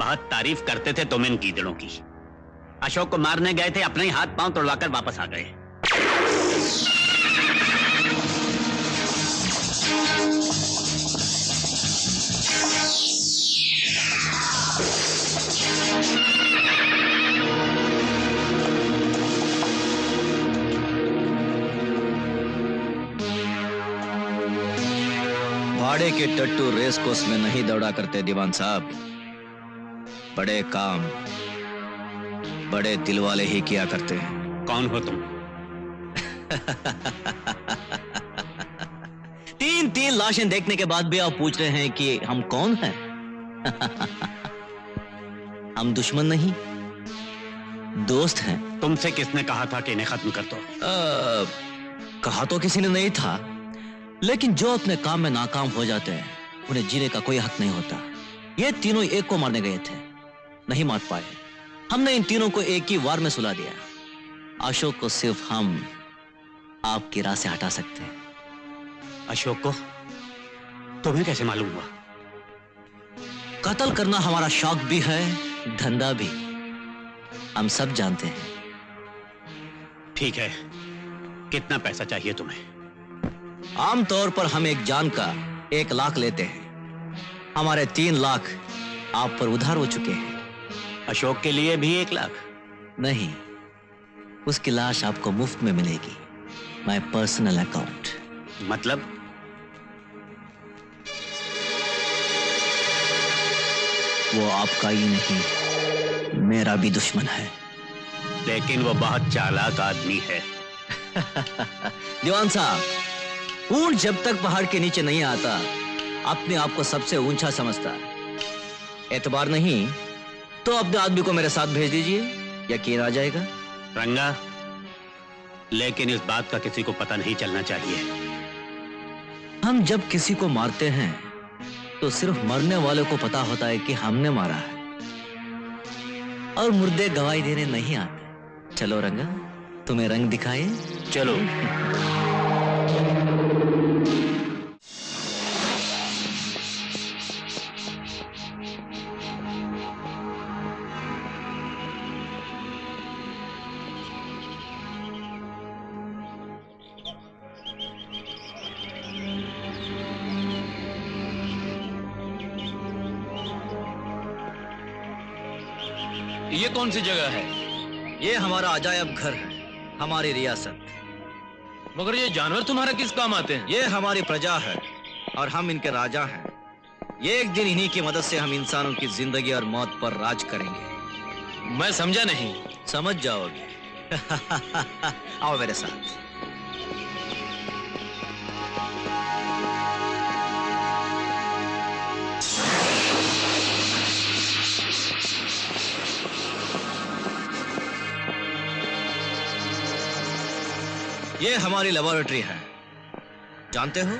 बहुत तारीफ करते थे तुम इन गीदड़ों की। अशोक को मारने गए थे, अपने ही हाथ पांव तोड़वाकर वापस आ गए। भाड़े के टट्टू रेस कोर्स में नहीं दौड़ा करते दीवान साहब। बड़े काम बड़े दिल वाले ही किया करते हैं। कौन हो तुम? तीन लाशें देखने के बाद भी आप पूछ रहे हैं कि हम कौन हैं? हम दुश्मन नहीं, दोस्त हैं। तुमसे किसने कहा था कि इन्हें खत्म कर दो? कहा तो किसी ने नहीं था, लेकिन जो अपने काम में नाकाम हो जाते हैं उन्हें जीने का कोई हक नहीं होता। ये तीनों एक को मारने गए थे, नहीं मार पाए। हमने इन तीनों को एक ही वार में सुला दिया। अशोक को सिर्फ हम आपकी राह से हटा सकते हैं। अशोक को तुम्हें कैसे मालूम हुआ? कत्ल करना हमारा शौक भी है, धंधा भी। हम सब जानते हैं। ठीक है, कितना पैसा चाहिए तुम्हें? आमतौर पर हम एक जान का 1 लाख लेते हैं। हमारे 3 लाख आप पर उधार हो चुके हैं। अशोक के लिए भी 1 लाख? नहीं, उसकी लाश आपको मुफ्त में मिलेगी, माय पर्सनल अकाउंट। मतलब? वो आपका ही नहीं, मेरा भी दुश्मन है। लेकिन वो बहुत चालाक आदमी है। दीवान साहब, ऊंट जब तक पहाड़ के नीचे नहीं आता अपने आप को सबसे ऊंचा समझता। एतबार नहीं तो अपने आदमी को मेरे साथ भेज दीजिए, यकीन आ जाएगा। रंगा, लेकिन इस बात का किसी को पता नहीं चलना चाहिए। हम जब किसी को मारते हैं तो सिर्फ मरने वाले को पता होता है कि हमने मारा है, और मुर्दे गवाही देने नहीं आते। चलो रंगा, तुम्हें रंग दिखाए। चलो। ये कौन सी जगह है? ये हमारा अजायब घर है, हमारी रियासत। मगर ये जानवर तुम्हारा किस काम आते हैं? ये हमारी प्रजा है और हम इनके राजा हैं। ये एक दिन इन्हीं की मदद से हम इंसानों की जिंदगी और मौत पर राज करेंगे। मैं समझा नहीं। समझ जाओगे। आओ मेरे साथ। ये हमारी लेबोरेटरी है। जानते हो,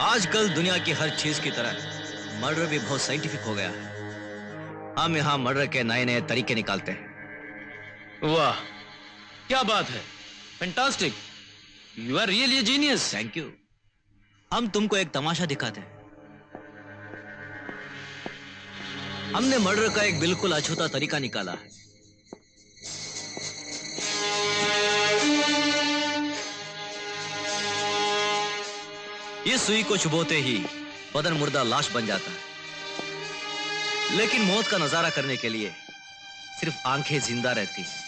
आजकल दुनिया की हर चीज की तरह मर्डर भी बहुत साइंटिफिक हो गया है। हम यहाँ मर्डर के नए नए तरीके निकालते हैं। वाह, क्या बात है! Fantastic! You are really a genius. Thank you. हम तुमको एक तमाशा दिखाते हैं। हमने मर्डर का एक बिल्कुल अछूता तरीका निकाला है। इस सुई को चुभोते ही बदन मुर्दा लाश बन जाता है, लेकिन मौत का नजारा करने के लिए सिर्फ आंखें जिंदा रहती हैं।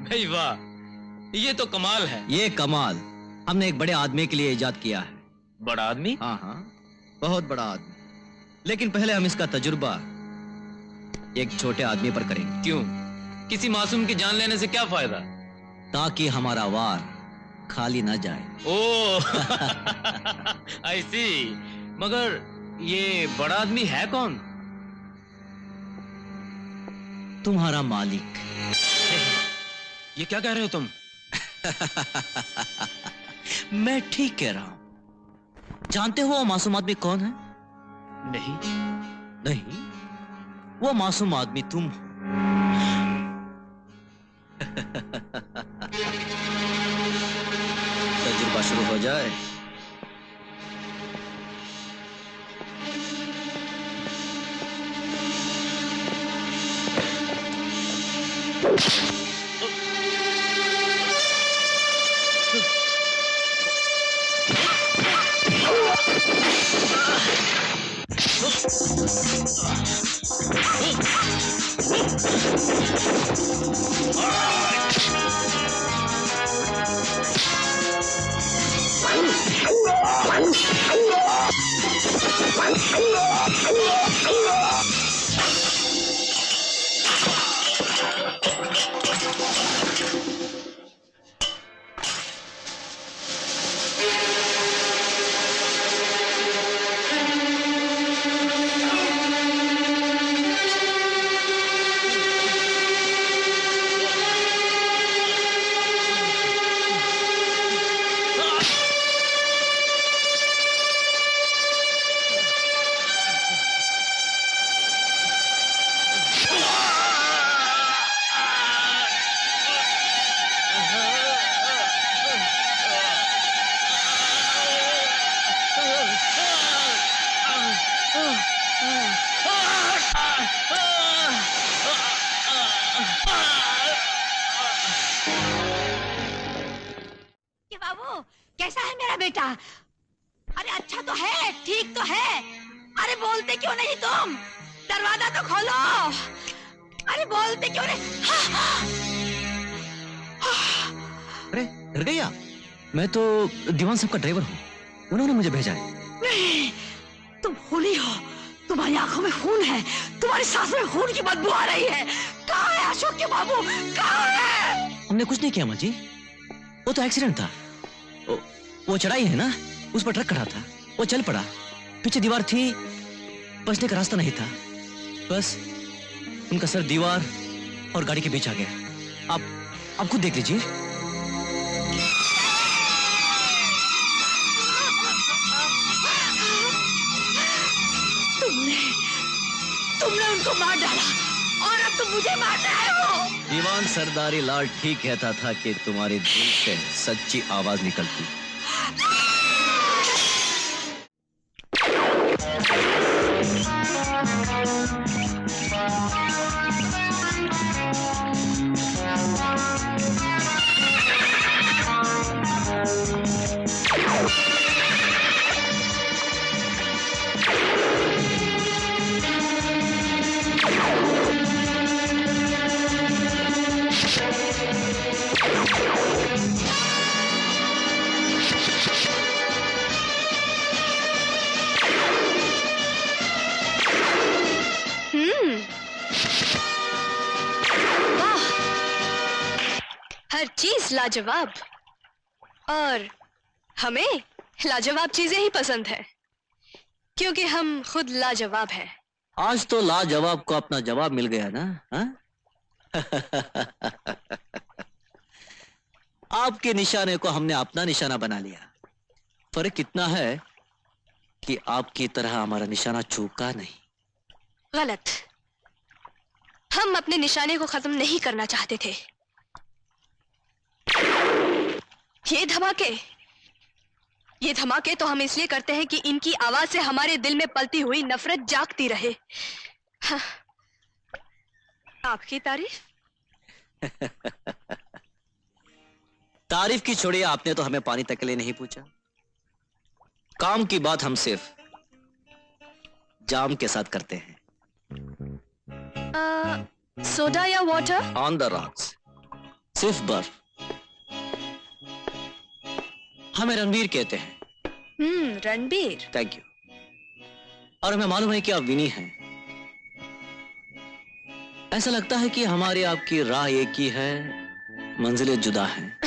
भाई वाह, ये तो कमाल है। ये कमाल हमने एक बड़े आदमी के लिए इजाद किया है। बड़ा आदमी? हाँ हाँ, बहुत बड़ा आदमी। लेकिन पहले हम इसका तजुर्बा एक छोटे आदमी पर करेंगे। क्यों? किसी मासूम की जान लेने से क्या फायदा? ताकि हमारा वार खाली ना जाए। ओह, आई सी। मगर ये बड़ा आदमी है कौन? तुम्हारा मालिक। ये क्या कह रहे हो तुम? मैं ठीक कह रहा हूं। जानते हो वो मासूम आदमी कौन है? नहीं। नहीं, वो मासूम आदमी तुम हो। तजुर्बा शुरू हो जाए। कि बाबू कैसा है मेरा बेटा? अरे अच्छा तो है, ठीक तो है। अरे बोलते क्यों नहीं तुम? दरवाजा तो खोलो। अरे बोलते क्यों नहीं? अरे डर गई आप? मैं तो दीवान साहब का ड्राइवर हूँ, उन्होंने मुझे भेजा है। नहीं, तुम खूनी हो। तुम्हारी आंखों में खून है, तुम्हारी सांस में खून की बदबू आ रही है। कहाँ है अशोक के बाबू? कहाँ है? हमने कुछ नहीं किया माँ जी, वो तो एक्सीडेंट था। वो चढ़ाई है ना, उस पर ट्रक खड़ा था, वो चल पड़ा। पीछे दीवार थी, बचने का रास्ता नहीं था। बस उनका सर दीवार और गाड़ी के बीच आ गया। आप खुद देख लीजिए। तुमने उनको मार डाला और अब तुम मुझे मार रहे हो। दीवान सरदारी लाल ठीक कहता था कि तुम्हारे दिल से सच्ची आवाज निकलती। हर चीज लाजवाब, और हमें लाजवाब चीजें ही पसंद है, क्योंकि हम खुद लाजवाब हैं। आज तो लाजवाब को अपना जवाब मिल गया ना? हा? आपके निशाने को हमने अपना निशाना बना लिया। फर्क इतना है कि आपकी तरह हमारा निशाना चूका नहीं। गलत। हम अपने निशाने को खत्म नहीं करना चाहते थे। ये धमाके तो हम इसलिए करते हैं कि इनकी आवाज से हमारे दिल में पलती हुई नफरत जागती रहे। हाँ। आपकी तारीफ? तारीफ की छोड़िए, आपने तो हमें पानी तक के लिए नहीं पूछा। काम की बात हम सिर्फ जाम के साथ करते हैं। सोडा या वाटर? ऑन द रॉक्स, सिर्फ बर्फ। हमें रणवीर कहते हैं। रणबीर। Thank you. और हमें मालूम है कि आप विनी हैं। ऐसा लगता है कि हमारी आपकी राह एक ही है, मंजिलें जुदा हैं।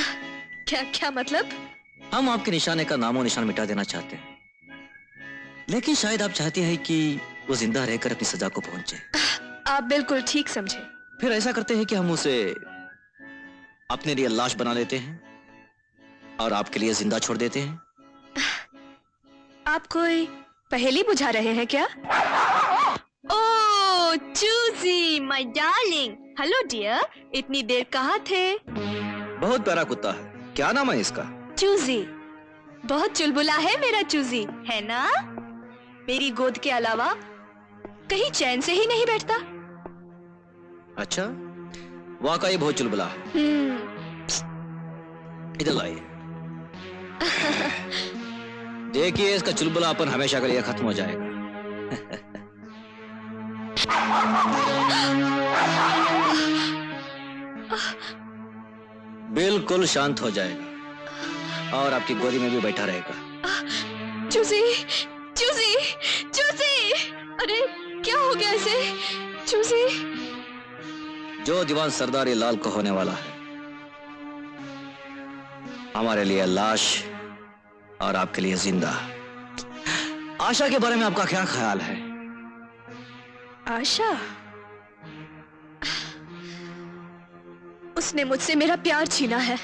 क्या क्या मतलब? हम आपके निशाने का नामो निशान मिटा देना चाहते हैं, लेकिन शायद आप चाहती हैं कि वो जिंदा रहकर अपनी सजा को पहुंचे। आप बिल्कुल ठीक समझे। फिर ऐसा करते हैं कि हम उसे अपने लिए लाश बना लेते हैं और आपके लिए जिंदा छोड़ देते हैं। आप कोई पहेली बुझा रहे हैं क्या? Oh, choosy my darling, hello dear, इतनी देर कहाँ थे? बहुत प्यारा कुत्ता है, क्या नाम है इसका? चूजी, बहुत चुलबुला है मेरा चूजी, है ना? मेरी गोद के अलावा कहीं चैन से ही नहीं बैठता। अच्छा, वाकई बहुत चुलबुला है। इधर लाइए। देखिए इसका चुलबुलापन हमेशा के लिए खत्म हो जाएगा। बिल्कुल शांत हो जाएगा और आपकी गोदी में भी बैठा रहेगा। चूजी, चूजी, चूजी, अरे क्या हो गया इसे? चूजी, जो दीवान सरदारी लाल को होने वाला है, हमारे लिए लाश और आपके लिए जिंदा। आशा के बारे में आपका क्या ख्याल है? आशा, उसने मुझसे मेरा प्यार छीना है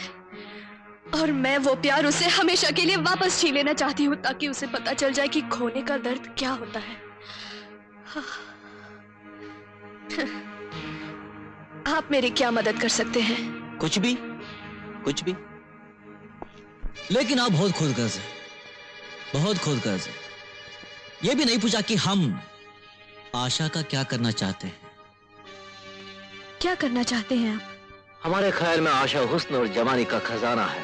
और मैं वो प्यार उसे हमेशा के लिए वापस छीन लेना चाहती हूँ, ताकि उसे पता चल जाए कि खोने का दर्द क्या होता है। आप मेरी क्या मदद कर सकते हैं? कुछ भी, कुछ भी। लेकिन आप बहुत खुदगर्ज हैं, बहुत खुदगर्ज हैं। यह भी नहीं पूछा कि हम आशा का क्या करना चाहते हैं। क्या करना चाहते हैं आप? हमारे ख्याल में आशा हुस्न और जवानी का खजाना है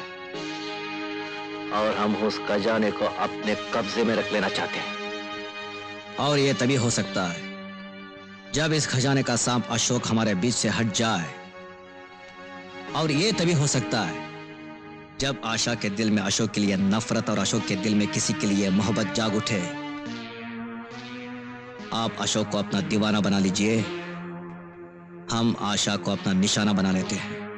और हम उस खजाने को अपने कब्जे में रख लेना चाहते हैं। और यह तभी हो सकता है जब इस खजाने का सांप अशोक हमारे बीच से हट जाए, और यह तभी हो सकता है जब आशा के दिल में अशोक के लिए नफरत और अशोक के दिल में किसी के लिए मोहब्बत जाग उठे। आप अशोक को अपना दीवाना बना लीजिए, हम आशा को अपना निशाना बना लेते हैं।